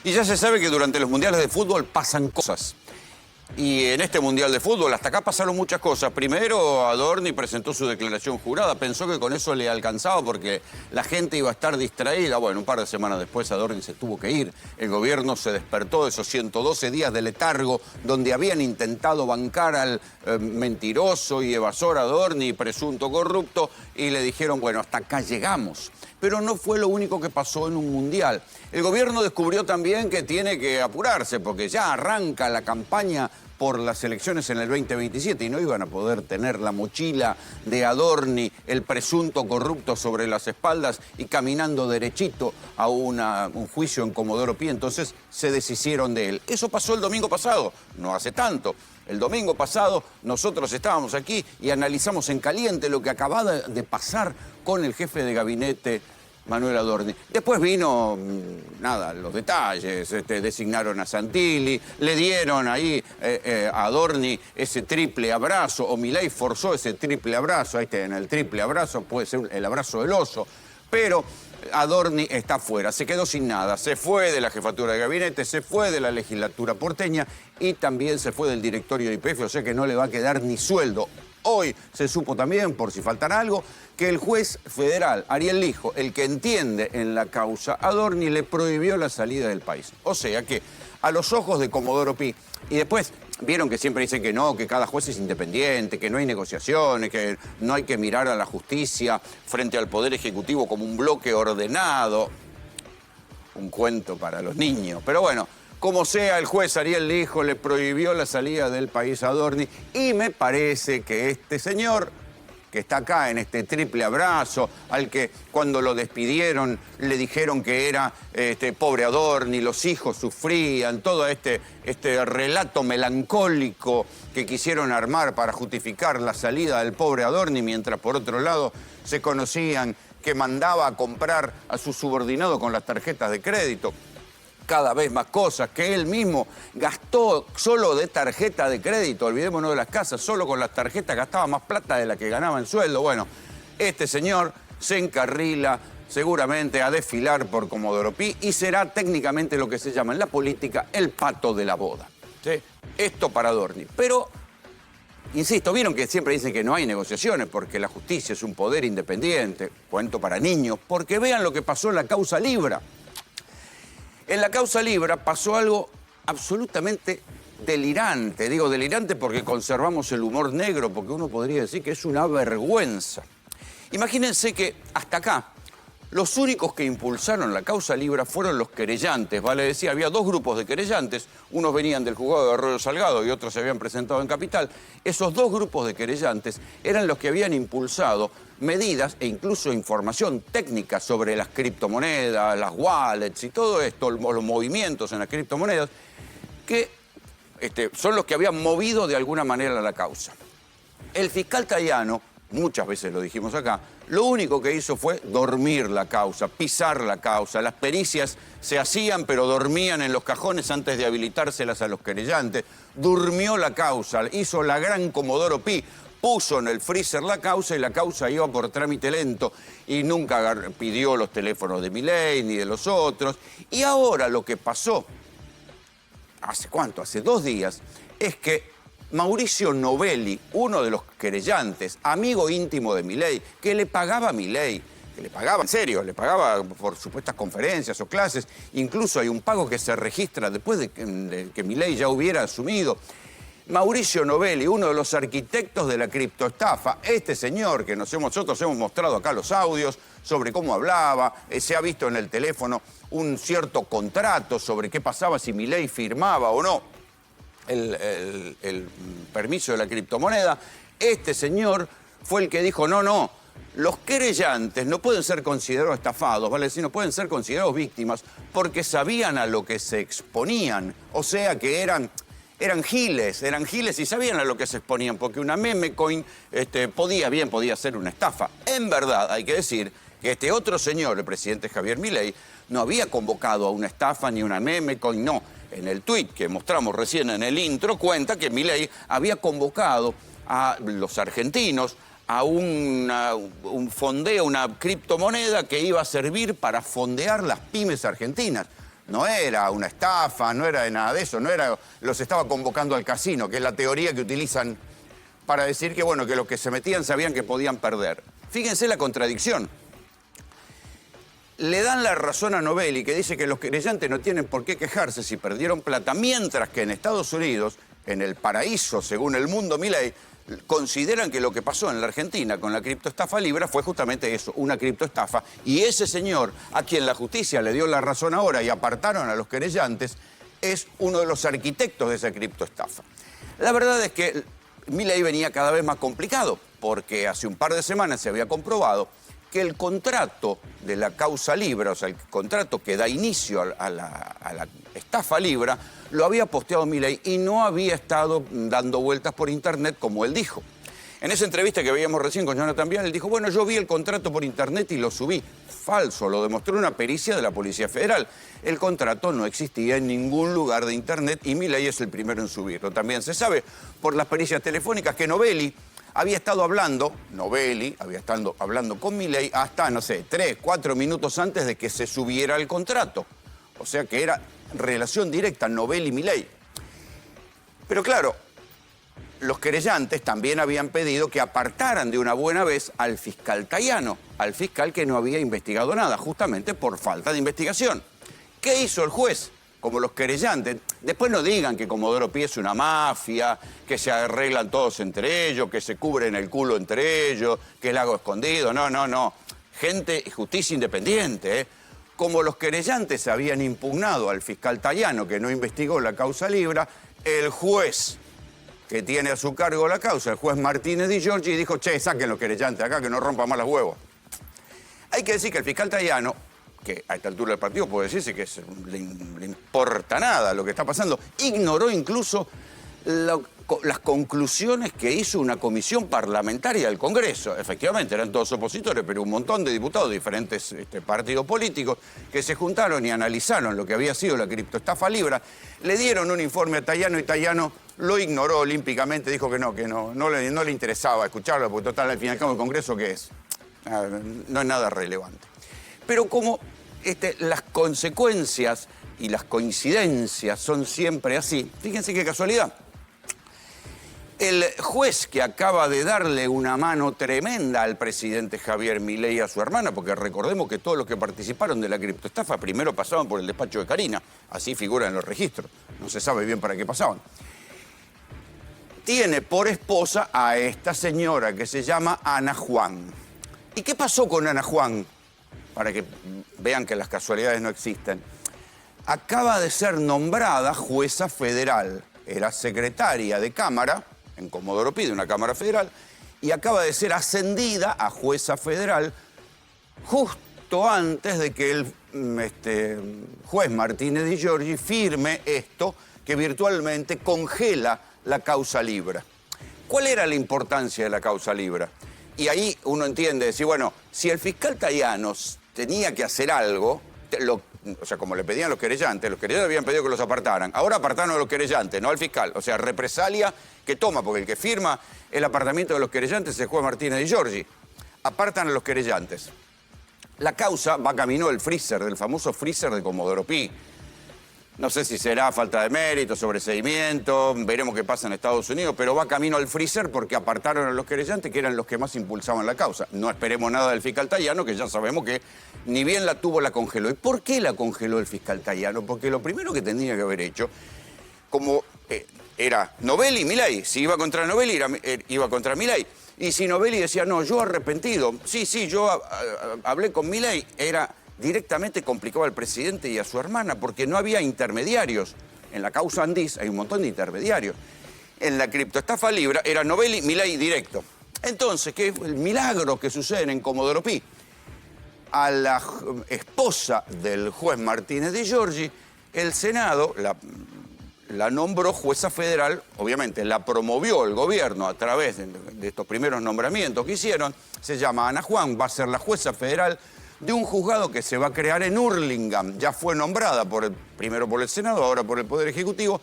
Y ya se sabe que durante los mundiales de fútbol pasan cosas. Y en este mundial de fútbol, hasta acá pasaron muchas cosas. Primero, Adorni presentó su declaración jurada. Pensó que con eso le alcanzaba porque la gente iba a estar distraída. Bueno, un par de semanas después Adorni se tuvo que ir. El gobierno se despertó de esos 112 días de letargo donde habían intentado bancar al mentiroso y evasor Adorni, presunto corrupto, y le dijeron, bueno, hasta acá llegamos. Pero no fue lo único que pasó en un mundial. El gobierno descubrió también que tiene que apurarse porque ya arranca la campaña por las elecciones en el 2027 y no iban a poder tener la mochila de Adorni, el presunto corrupto, sobre las espaldas y caminando derechito a un juicio en Comodoro Pi. Entonces se deshicieron de él. Eso pasó el domingo pasado, no hace tanto. El domingo pasado nosotros estábamos aquí y analizamos en caliente lo que acababa de pasar con el jefe de gabinete, Manuel Adorni. Después vino, nada, los detalles, designaron a Santilli, le dieron ahí a Adorni ese triple abrazo, o Milei forzó ese triple abrazo, ahí en el triple abrazo puede ser el abrazo del oso, pero Adorni está fuera, se quedó sin nada, se fue de la jefatura de gabinete, se fue de la legislatura porteña y también se fue del directorio de YPF, o sea que no le va a quedar ni sueldo. Hoy se supo también, por si faltara algo, que el juez federal, Ariel Lijo, el que entiende en la causa Adorni, le prohibió la salida del país. O sea que, a los ojos de Comodoro Pi, y después vieron que siempre dicen que no, que cada juez es independiente, que no hay negociaciones, que no hay que mirar a la justicia frente al Poder Ejecutivo como un bloque ordenado. Un cuento para los niños, pero bueno. Como sea, el juez Ariel Lijo le prohibió la salida del país a Adorni y me parece que este señor, que está acá en este triple abrazo, al que cuando lo despidieron le dijeron que era pobre Adorni, los hijos sufrían, todo este relato melancólico que quisieron armar para justificar la salida del pobre Adorni, mientras por otro lado se conocían que mandaba a comprar a su subordinado con las tarjetas de crédito cada vez más cosas, que él mismo gastó solo de tarjeta de crédito, olvidémonos de las casas, solo con las tarjetas gastaba más plata de la que ganaba en sueldo. Bueno, este señor se encarrila seguramente a desfilar por Comodoro Pi y será técnicamente lo que se llama en la política el pato de la boda. ¿Sí? Esto para Adorni. Pero, insisto, vieron que siempre dicen que no hay negociaciones porque la justicia es un poder independiente, cuento para niños, porque vean lo que pasó en la causa Libra. En la causa Libra pasó algo absolutamente delirante. Digo delirante porque conservamos el humor negro, porque uno podría decir que es una vergüenza. Imagínense que hasta acá los únicos que impulsaron la causa Libra fueron los querellantes, vale decir, había dos grupos de querellantes, unos venían del juzgado de Arroyo Salgado y otros se habían presentado en Capital. Esos dos grupos de querellantes eran los que habían impulsado medidas e incluso información técnica sobre las criptomonedas, las wallets y todo esto, los movimientos en las criptomonedas, que son los que habían movido de alguna manera la causa. El fiscal Cayano, muchas veces lo dijimos acá, lo único que hizo fue dormir la causa, pisar la causa. Las pericias se hacían, pero dormían en los cajones antes de habilitárselas a los querellantes. Durmió la causa, hizo la gran Comodoro Pi, puso en el freezer la causa y la causa iba por trámite lento y nunca pidió los teléfonos de Milei ni de los otros. Y ahora lo que pasó, ¿hace cuánto? Hace 2 días, es que Mauricio Novelli, uno de los querellantes, amigo íntimo de Milei, que le pagaba a Milei, que le pagaba, en serio, le pagaba por supuestas conferencias o clases, incluso hay un pago que se registra después de que Milei ya hubiera asumido. Mauricio Novelli, uno de los arquitectos de la criptoestafa, este señor que nosotros hemos mostrado acá los audios sobre cómo hablaba, se ha visto en el teléfono un cierto contrato sobre qué pasaba si Milei firmaba o no el permiso de la criptomoneda. Este señor fue el que dijo, no, los querellantes no pueden ser considerados estafados, ¿vale? Sino pueden ser considerados víctimas porque sabían a lo que se exponían, o sea que eran giles y sabían a lo que se exponían, porque una meme coin podía ser una estafa. En verdad, hay que decir que este otro señor, el presidente Javier Milei, no había convocado a una estafa ni una meme coin, no. En el tuit que mostramos recién en el intro, cuenta que Milei había convocado a los argentinos a un fondeo, una criptomoneda que iba a servir para fondear las pymes argentinas. no era una estafa, no era de nada de eso, no era, los estaba convocando al casino, que es la teoría que utilizan para decir que, bueno, que los que se metían sabían que podían perder. Fíjense la contradicción. Le dan la razón a Novelli, que dice que los querellantes no tienen por qué quejarse si perdieron plata, mientras que en Estados Unidos, en el paraíso, según el mundo Milei, consideran que lo que pasó en la Argentina con la criptoestafa Libra fue justamente eso, una criptoestafa. Y ese señor, a quien la justicia le dio la razón ahora y apartaron a los querellantes, es uno de los arquitectos de esa criptoestafa. La verdad es que Milei venía cada vez más complicado, porque hace un par de semanas se había comprobado que el contrato de la causa Libra, o sea, el contrato que da inicio a la estafa Libra, lo había posteado Milei y no había estado dando vueltas por internet como él dijo. En esa entrevista que veíamos recién con Jonathan Vial, él dijo, bueno, yo vi el contrato por internet y lo subí. Falso, lo demostró una pericia de la Policía Federal. El contrato no existía en ningún lugar de internet y Milei es el primero en subirlo. También se sabe por las pericias telefónicas que Novelli había estado hablando con Milei hasta, no sé, 3, 4 minutos antes de que se subiera el contrato. O sea que era relación directa Novelli-Milei. Pero claro, los querellantes también habían pedido que apartaran de una buena vez al fiscal Tayano, al fiscal que no había investigado nada, justamente por falta de investigación. ¿Qué hizo el juez? Como los querellantes, después no digan que Comodoro Pi es una mafia, que se arreglan todos entre ellos, que se cubren el culo entre ellos, que es lago escondido. No, no, no. Gente y justicia independiente, ¿eh? Como los querellantes habían impugnado al fiscal Tayano, que no investigó la causa Libra, el juez que tiene a su cargo la causa, el juez Martínez Di Giorgi, dijo, che, saquen los querellantes acá, que no rompan más los huevos. Hay que decir que el fiscal Tayano, que a esta altura del partido puede decirse que le importa nada lo que está pasando, ignoró incluso las conclusiones que hizo una comisión parlamentaria del Congreso. Efectivamente, eran todos opositores, pero un montón de diputados de diferentes partidos políticos que se juntaron y analizaron lo que había sido la criptoestafa Libra, le dieron un informe a Tayano y Tayano lo ignoró olímpicamente, dijo que no le interesaba escucharlo, porque total, al fin y al cabo, el Congreso, ¿qué es? No es nada relevante. Pero como las consecuencias y las coincidencias son siempre así, fíjense qué casualidad. El juez que acaba de darle una mano tremenda al presidente Javier Milei y a su hermana, porque recordemos que todos los que participaron de la criptoestafa primero pasaban por el despacho de Karina, así figura en los registros, no se sabe bien para qué pasaban. Tiene por esposa a esta señora que se llama Ana Juan. ¿Y qué pasó con Ana Juan? Para que vean que las casualidades no existen. Acaba de ser nombrada jueza federal. Era secretaria de Cámara, en Comodoro Pi, de una Cámara Federal, y acaba de ser ascendida a jueza federal justo antes de que el juez Martínez Di Giorgi firme esto que virtualmente congela la causa Libra. ¿Cuál era la importancia de la causa Libra? Y ahí uno entiende, decir, bueno, si el fiscal Tayano tenía que hacer algo, o sea, como le pedían los querellantes habían pedido que los apartaran. Ahora apartaron a los querellantes, no al fiscal. O sea, represalia que toma, porque el que firma el apartamiento de los querellantes es el juez Martínez Di Giorgi. Apartan a los querellantes. La causa va camino del freezer, del famoso freezer de Comodoro Pi. No sé si será falta de mérito, sobreseimiento, veremos qué pasa en Estados Unidos, pero va camino al freezer porque apartaron a los querellantes que eran los que más impulsaban la causa. No esperemos nada del fiscal Tayano, que ya sabemos que ni bien la tuvo, la congeló. ¿Y por qué la congeló el fiscal Tayano? Porque lo primero que tendría que haber hecho, como era Novelli y Milei, si iba contra Novelli, iba contra Milei. Y si Novelli decía, no, yo arrepentido, sí, yo hablé con Milei, era directamente complicaba al presidente y a su hermana porque no había intermediarios. En la causa Andis hay un montón de intermediarios. En la criptoestafa Libra era Novelli, Milei directo. Entonces, ¿qué es el milagro que sucede en Comodoro Pi? A la esposa del juez Martínez Di Giorgi, el Senado la nombró jueza federal, obviamente la promovió el gobierno a través de estos primeros nombramientos que hicieron, se llama Ana Juan, va a ser la jueza federal de un juzgado que se va a crear en Hurlingham. Ya fue nombrada primero por el Senado, ahora por el Poder Ejecutivo.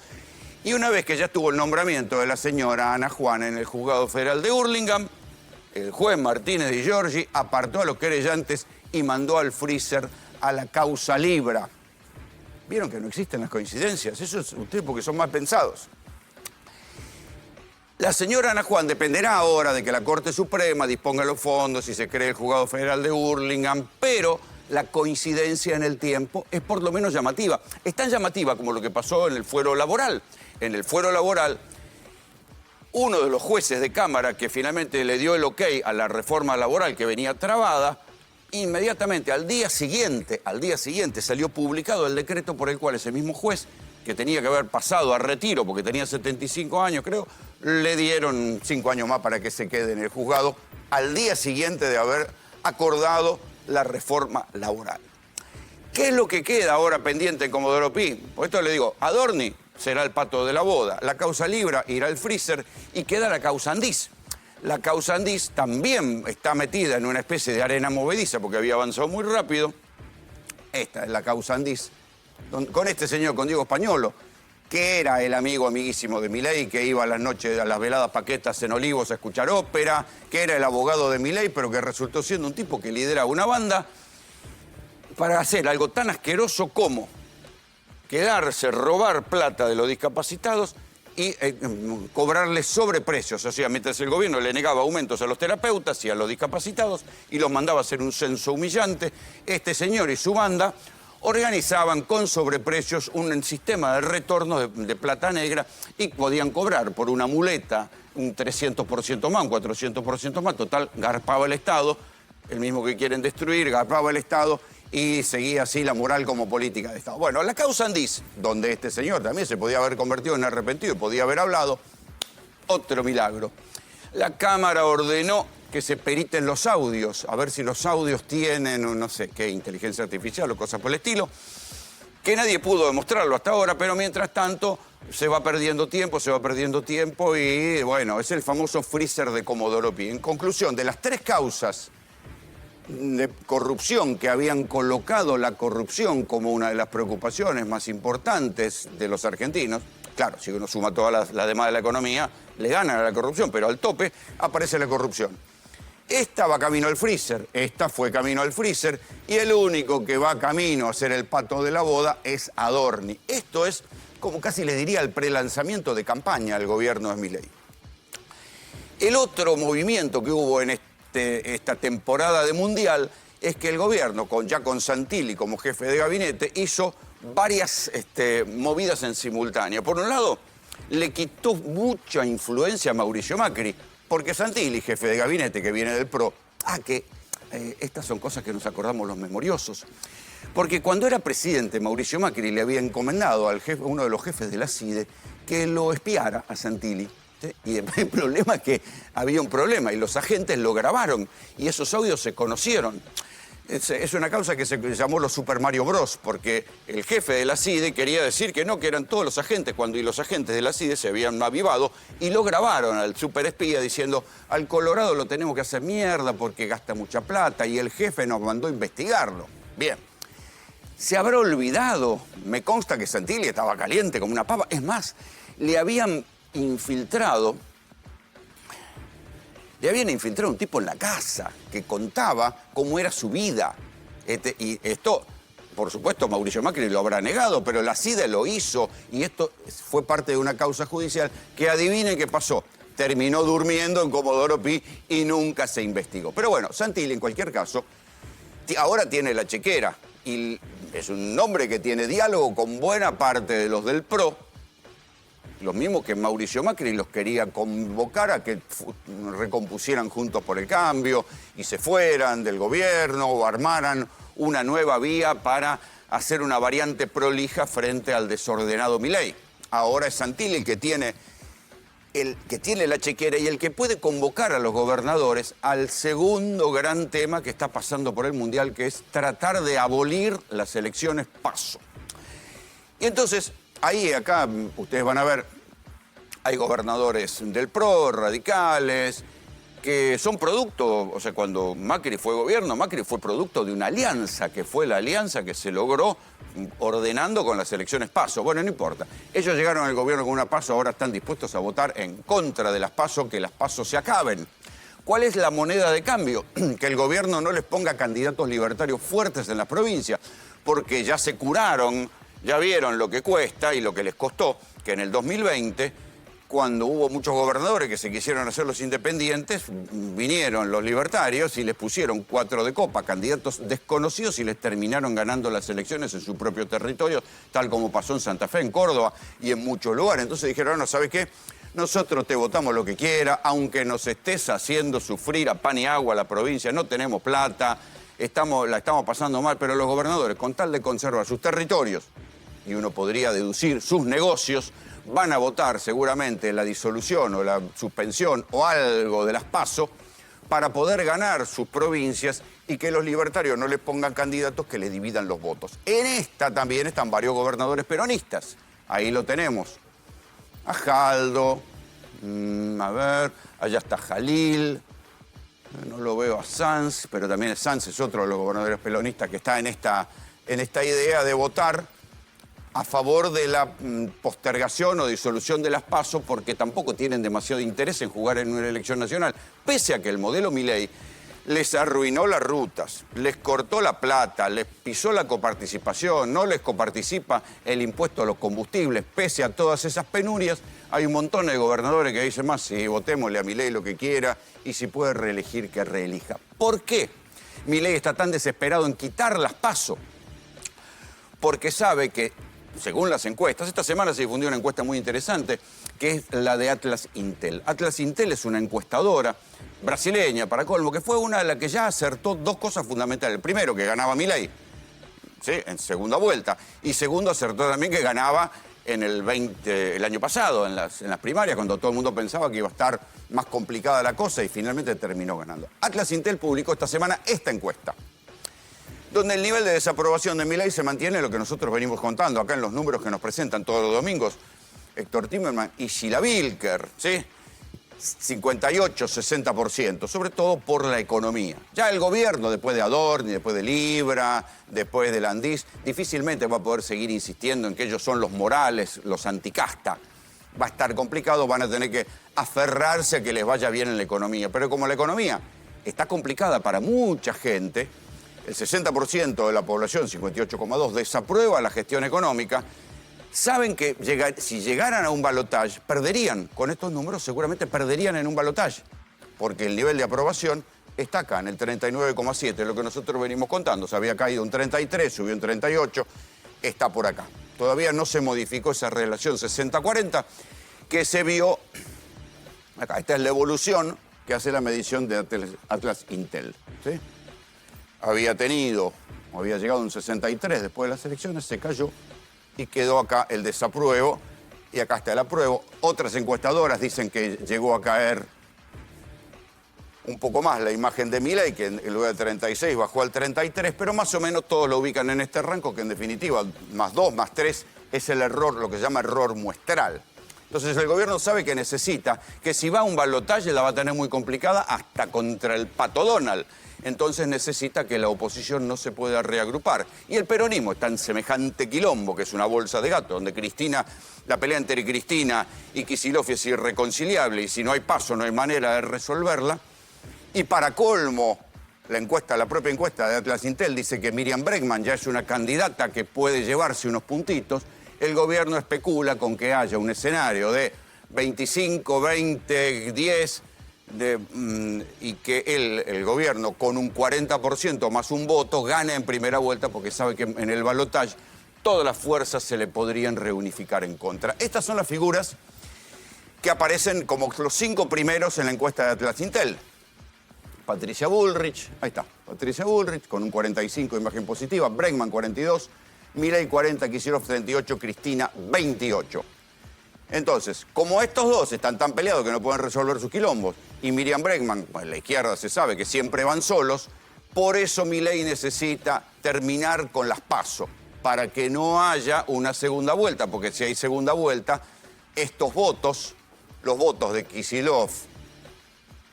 Y una vez que ya estuvo el nombramiento de la señora Ana Juan en el juzgado federal de Hurlingham, el juez Martínez Di Giorgi apartó a los querellantes y mandó al freezer a la causa Libra. Vieron que no existen las coincidencias. Eso es ustedes porque son mal pensados. La señora Ana Juan dependerá ahora de que la Corte Suprema disponga los fondos y se cree el Juzgado Federal de Hurlingham, pero la coincidencia en el tiempo es por lo menos llamativa. Es tan llamativa como lo que pasó en el fuero laboral. En el fuero laboral, uno de los jueces de Cámara que finalmente le dio el ok a la reforma laboral que venía trabada, inmediatamente al día siguiente salió publicado el decreto por el cual ese mismo juez, que tenía que haber pasado a retiro porque tenía 75 años, creo, le dieron 5 años más para que se quede en el juzgado al día siguiente de haber acordado la reforma laboral. ¿Qué es lo que queda ahora pendiente en Comodoro Pi? Por esto le digo, Adorni será el pato de la boda, la causa Libra irá al freezer y queda la causa Andís. La causa Andís también está metida en una especie de arena movediza porque había avanzado muy rápido. Esta es la causa Andís, con este señor, con Diego Españolo, que era el amiguísimo de Milei, que iba a las noches, a las veladas paquetas en Olivos a escuchar ópera, que era el abogado de Milei, pero que resultó siendo un tipo que lidera una banda para hacer algo tan asqueroso como quedarse, robar plata de los discapacitados y cobrarles sobreprecios. O sea, mientras el gobierno le negaba aumentos a los terapeutas y a los discapacitados y los mandaba a hacer un censo humillante, este señor y su banda organizaban con sobreprecios un sistema de retorno de plata negra y podían cobrar por una muleta un 300% más, un 400% más. Total, garpaba el Estado, el mismo que quieren destruir, garpaba el Estado y seguía así la moral como política de Estado. Bueno, la causa Andís, donde este señor también se podía haber convertido en arrepentido y podía haber hablado, otro milagro. La Cámara ordenó que se periten los audios, a ver si los audios tienen, no sé qué, inteligencia artificial o cosas por el estilo, que nadie pudo demostrarlo hasta ahora, pero mientras tanto se va perdiendo tiempo y, bueno, es el famoso freezer de Comodoro Pi. En conclusión, de las 3 causas de corrupción que habían colocado la corrupción como una de las preocupaciones más importantes de los argentinos, claro, si uno suma todas las demás de la economía, le ganan a la corrupción, pero al tope aparece la corrupción. Esta va camino al freezer, esta fue camino al freezer, y el único que va camino a ser el pato de la boda es Adorni. Esto es, como casi les diría, el prelanzamiento de campaña del gobierno de Milei. El otro movimiento que hubo en esta temporada de Mundial es que el gobierno, ya con Santilli como jefe de gabinete, hizo varias movidas en simultánea. Por un lado, le quitó mucha influencia a Mauricio Macri, porque Santilli, jefe de gabinete que viene del PRO, estas son cosas que nos acordamos los memoriosos, porque cuando era presidente Mauricio Macri le había encomendado al jefe, uno de los jefes de la CIDE, que lo espiara a Santilli. ¿Sí? Y el problema es que había un problema y los agentes lo grabaron y esos audios se conocieron. Es una causa que se llamó los Super Mario Bros, porque el jefe de la CIDE quería decir que no, que eran todos los agentes, cuando y los agentes de la CIDE se habían avivado y lo grabaron al superespía diciendo al Colorado lo tenemos que hacer mierda porque gasta mucha plata y el jefe nos mandó a investigarlo. Bien, se habrá olvidado, me consta que Santilli estaba caliente como una papa, es más, le habían infiltrado un tipo en la casa que contaba cómo era su vida. Y esto, por supuesto, Mauricio Macri lo habrá negado, pero la CIDE lo hizo y esto fue parte de una causa judicial que adivinen qué pasó. Terminó durmiendo en Comodoro Pi y nunca se investigó. Pero bueno, Santilli, en cualquier caso, ahora tiene la chequera y es un hombre que tiene diálogo con buena parte de los del PRO, los mismos que Mauricio Macri los quería convocar a que recompusieran Juntos por el Cambio y se fueran del gobierno o armaran una nueva vía para hacer una variante prolija frente al desordenado Milei. Ahora es Santilli el que tiene la chequera y el que puede convocar a los gobernadores al segundo gran tema que está pasando por el Mundial, que es tratar de abolir las elecciones PASO. Y entonces, acá, ustedes van a ver, hay gobernadores del PRO, radicales, que son producto, o sea, cuando Macri fue gobierno, Macri fue producto de una alianza, que fue la alianza que se logró ordenando con las elecciones PASO. Bueno, no importa. Ellos llegaron al gobierno con una PASO, ahora están dispuestos a votar en contra de las PASO, que las PASO se acaben. ¿Cuál es la moneda de cambio? Que el gobierno no les ponga candidatos libertarios fuertes en las provincias, porque ya se curaron Ya vieron lo que cuesta y lo que les costó, que en el 2020, cuando hubo muchos gobernadores que se quisieron hacer los independientes, vinieron los libertarios y les pusieron 4 de copa, candidatos desconocidos, y les terminaron ganando las elecciones en su propio territorio, tal como pasó en Santa Fe, en Córdoba y en muchos lugares. Entonces dijeron, no, ¿sabes qué? Nosotros te votamos lo que quiera, aunque nos estés haciendo sufrir a pan y agua a la provincia, no tenemos plata, la estamos pasando mal, pero los gobernadores, con tal de conservar sus territorios, y uno podría deducir sus negocios, van a votar seguramente la disolución o la suspensión o algo de las PASO para poder ganar sus provincias y que los libertarios no les pongan candidatos que les dividan los votos. En esta también están varios gobernadores peronistas. Ahí lo tenemos. A Jaldo, a ver, allá está Jalil, no lo veo a Sanz, pero también Sanz es otro de los gobernadores peronistas que está en esta idea de votar a favor de la postergación o disolución de las PASO, porque tampoco tienen demasiado interés en jugar en una elección nacional, pese a que el modelo Milei les arruinó las rutas, les cortó la plata, les pisó la coparticipación, no les coparticipa el impuesto a los combustibles. Pese a todas esas penurias, hay un montón de gobernadores que dicen más, sí, votémosle a Milei lo que quiera, y si puede reelegir, que reelija. ¿Por qué Milei está tan desesperado en quitar las PASO? Porque sabe que, según las encuestas, esta semana se difundió una encuesta muy interesante, que es la de Atlas Intel. Atlas Intel es una encuestadora brasileña, para colmo, que fue una de las que ya acertó 2 cosas fundamentales. El primero, que ganaba Milei, ¿sí?, en segunda vuelta. Y segundo, acertó también que ganaba en el año pasado, en las primarias, cuando todo el mundo pensaba que iba a estar más complicada la cosa, y finalmente terminó ganando. Atlas Intel publicó esta semana esta encuesta, donde el nivel de desaprobación de Milei se mantiene lo que nosotros venimos contando acá en los números que nos presentan todos los domingos Héctor Timerman y Sheila Wilker, ¿sí? 58-60%, sobre todo por la economía. Ya el gobierno, después de Adorni, después de Libra, después de Landís, difícilmente va a poder seguir insistiendo en que ellos son los morales, los anticasta. Va a estar complicado, van a tener que aferrarse a que les vaya bien en la economía. Pero como la economía está complicada para mucha gente, el 60% de la población, 58,2%, desaprueba la gestión económica, saben que si llegaran a un balotaje, perderían. Con estos números seguramente perderían en un balotaje, porque el nivel de aprobación está acá, en el 39,7%, lo que nosotros venimos contando. Se había caído un 33%, subió un 38%, está por acá. Todavía no se modificó esa relación 60-40 que se vio acá. Esta es la evolución que hace la medición de Atlas Intel, ¿sí? Había llegado a un 63 después de las elecciones, se cayó y quedó acá el desapruebo, y acá está el apruebo. Otras encuestadoras dicen que llegó a caer un poco más la imagen de Milei, que en lugar de 36 bajó al 33, pero más o menos todos lo ubican en este rango, que en definitiva, +2, +3, es el error, lo que se llama error muestral. Entonces el gobierno sabe que necesita, que si va a un balotaje la va a tener muy complicada hasta contra el Pato Donald. Entonces necesita que la oposición no se pueda reagrupar. Y el peronismo está en semejante quilombo, que es una bolsa de gato, donde la pelea entre Cristina y Kicillof es irreconciliable, y si no hay paso no hay manera de resolverla. Y para colmo, la propia encuesta de Atlas Intel dice que Miriam Bregman ya es una candidata que puede llevarse unos puntitos. El gobierno especula con que haya un escenario de 25, 20, 10... y que el gobierno con un 40% más un voto gane en primera vuelta, porque sabe que en el balotaje todas las fuerzas se le podrían reunificar en contra. Estas son las figuras que aparecen como los 5 primeros en la encuesta de Atlas Intel. Patricia Bullrich, ahí está, Patricia Bullrich con un 45 de imagen positiva, Bregman 42, Milei 40, Kicillof 38, Cristina 28. Entonces, como estos dos están tan peleados que no pueden resolver sus quilombos, y Miriam Bregman, en la izquierda se sabe que siempre van solos, por eso Milei necesita terminar con las PASO, para que no haya una segunda vuelta, porque si hay segunda vuelta, estos votos, los votos de Kicillof,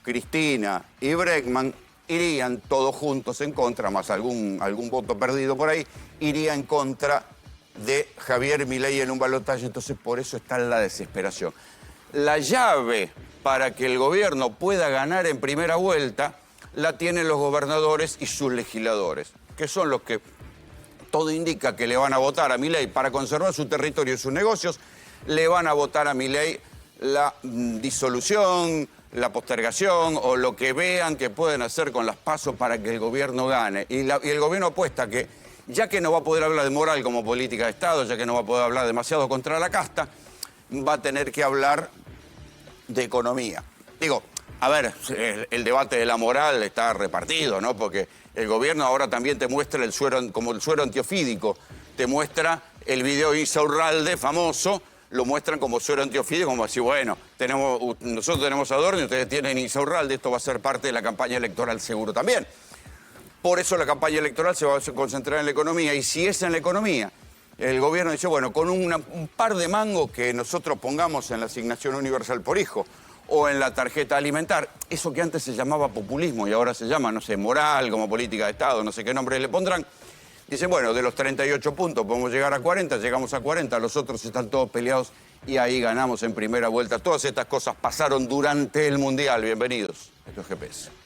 Cristina y Bregman, irían todos juntos en contra, más algún voto perdido por ahí, iría en contra de Javier Milei en un balotaje. Entonces por eso está la desesperación. La llave para que el gobierno pueda ganar en primera vuelta la tienen los gobernadores y sus legisladores, que son los que todo indica que le van a votar a Milei para conservar su territorio y sus negocios, le van a votar a Milei la disolución, la postergación o lo que vean que pueden hacer con las PASO para que el gobierno gane. Y el gobierno apuesta que, ya que no va a poder hablar de moral como política de Estado, ya que no va a poder hablar demasiado contra la casta, va a tener que hablar de economía. Digo, a ver, el debate de la moral está repartido, ¿no? Porque el gobierno ahora también te muestra el suero, como el suero antiofídico, te muestra el video de Insaurralde famoso, lo muestran como suero antiofídico, como así, bueno, nosotros tenemos Adorno y ustedes tienen Insaurralde, esto va a ser parte de la campaña electoral seguro también. Por eso la campaña electoral se va a concentrar en la economía, y si es en la economía, el gobierno dice, bueno, con un par de mangos que nosotros pongamos en la asignación universal por hijo o en la tarjeta alimentar, eso que antes se llamaba populismo y ahora se llama, no sé, moral, como política de Estado, no sé qué nombre le pondrán, dicen, bueno, de los 38 puntos podemos llegar a 40, llegamos a 40, los otros están todos peleados y ahí ganamos en primera vuelta. Todas estas cosas pasaron durante el Mundial. Bienvenidos. Esto es GPS.